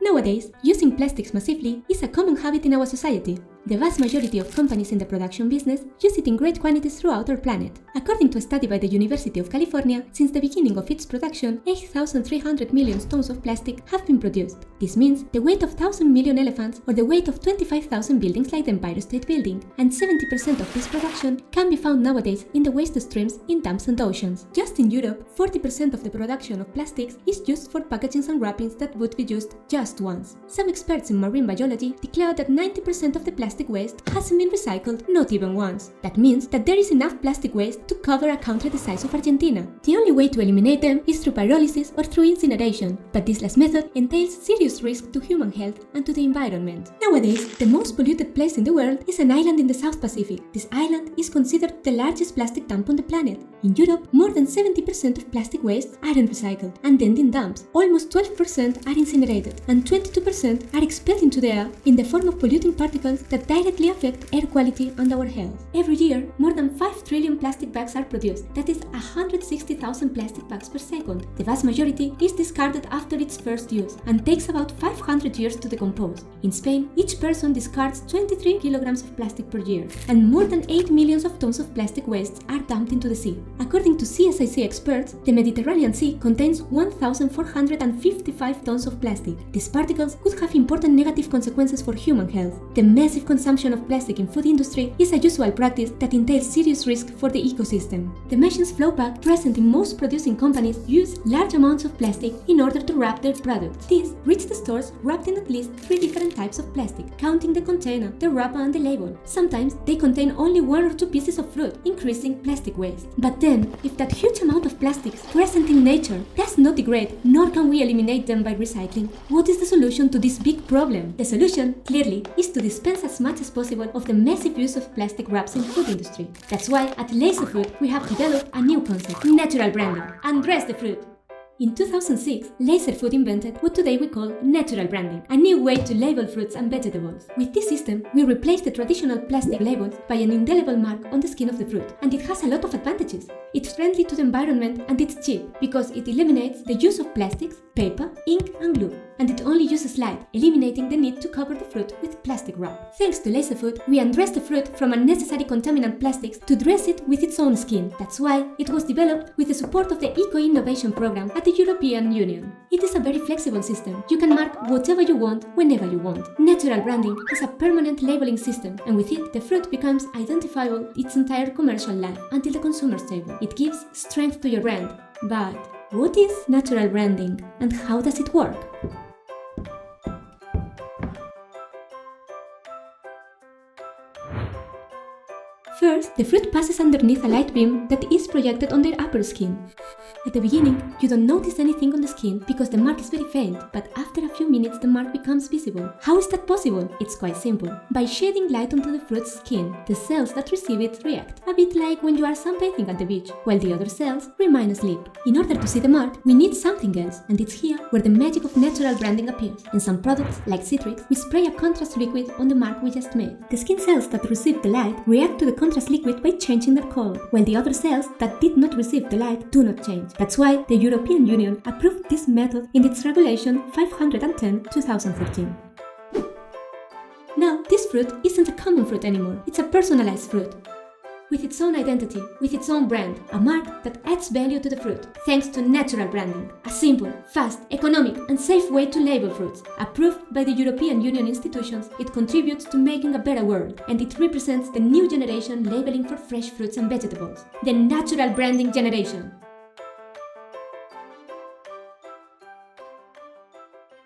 Nowadays, using plastics massively is a common habit in our society. The vast majority of companies in the production business use it in great quantities throughout our planet. According to a study by the University of California, since the beginning of its production, 8,300 million tons of plastic have been produced. This means the weight of 1,000 million elephants or the weight of 25,000 buildings like the Empire State Building, and 70% of this production can be found nowadays in the waste streams in dams and oceans. Just in Europe, 40% of the production of plastics is used for packagings and wrappings that would be used just once. Some experts in marine biology declare that 90% of the plastic waste hasn't been recycled not even once. That means that there is enough plastic waste to cover a country the size of Argentina. The only way to eliminate them is through pyrolysis or through incineration, but this last method entails serious risk to human health and to the environment. Nowadays, the most polluted place in the world is an island in the South Pacific. This island is considered the largest plastic dump on the planet. In Europe, more than 70% of plastic wastes aren't recycled and then in dumps. Almost 12% are incinerated and 22% are expelled into the air in the form of polluting particles that directly affect air quality and our health. Every year, more than 5 trillion plastic bags are produced. That is 160,000 plastic bags per second. The vast majority is discarded after its first use and takes about 500 years to decompose. In Spain, each person discards 23 kilograms of plastic per year, and more than 8 million tons of plastic wastes are dumped into the sea. According to CSIC experts, the Mediterranean Sea contains 1,455 tons of plastic. These particles could have important negative consequences for human health. The massive consumption of plastic in food industry is a usual practice that entails serious risk for the ecosystem. The machines flow back present in most producing companies use large amounts of plastic in order to wrap their products. These reach the stores wrapped in at least 3 different types of plastic, counting the container, the wrapper and the label. Sometimes they contain only 1 or 2 pieces of fruit, increasing plastic waste. But then, if that huge amount of plastics present in nature does not degrade, nor can we eliminate them by recycling, what is the solution to this big problem? The solution, clearly, is to dispense as much as possible of the massive use of plastic wraps in food industry. That's why at Laser Fruit we have developed a new concept, natural branding. Undress the fruit! In 2006, Laser Food invented what today we call natural branding, a new way to label fruits and vegetables. With this system, we replaced the traditional plastic labels by an indelible mark on the skin of the fruit, and it has a lot of advantages. It's friendly to the environment and it's cheap, because it eliminates the use of plastics, paper, ink and glue, and it only uses light, eliminating the need to cover the fruit with plastic wrap. Thanks to Laser Food, we undress the fruit from unnecessary contaminant plastics to dress it with its own skin. That's why it was developed with the support of the Eco-Innovation Program at the European Union. It is a very flexible system. You can mark whatever you want, whenever you want. Natural branding is a permanent labeling system, and with it, the fruit becomes identifiable its entire commercial life until the consumer's table. It gives strength to your brand. But what is natural branding and how does it work? First, the fruit passes underneath a light beam that is projected on their upper skin. At the beginning, you don't notice anything on the skin because the mark is very faint, but after a few minutes the mark becomes visible. How is that possible? It's quite simple. By shedding light onto the fruit's skin, the cells that receive it react, a bit like when you are sunbathing at the beach, while the other cells remain asleep. In order to see the mark, we need something else, and it's here where the magic of natural branding appears. In some products, like citrics, we spray a contrast liquid on the mark we just made. The skin cells that receive the light react to the contrast liquid by changing their color, while the other cells that did not receive the light do not change. That's why the European Union approved this method in its Regulation 510/2013. Now, this fruit isn't a common fruit anymore, it's a personalized fruit. With its own identity, with its own brand, a mark that adds value to the fruit, thanks to natural branding, a simple, fast, economic and safe way to label fruits. Approved by the European Union institutions, it contributes to making a better world, and it represents the new generation labeling for fresh fruits and vegetables, the natural branding generation.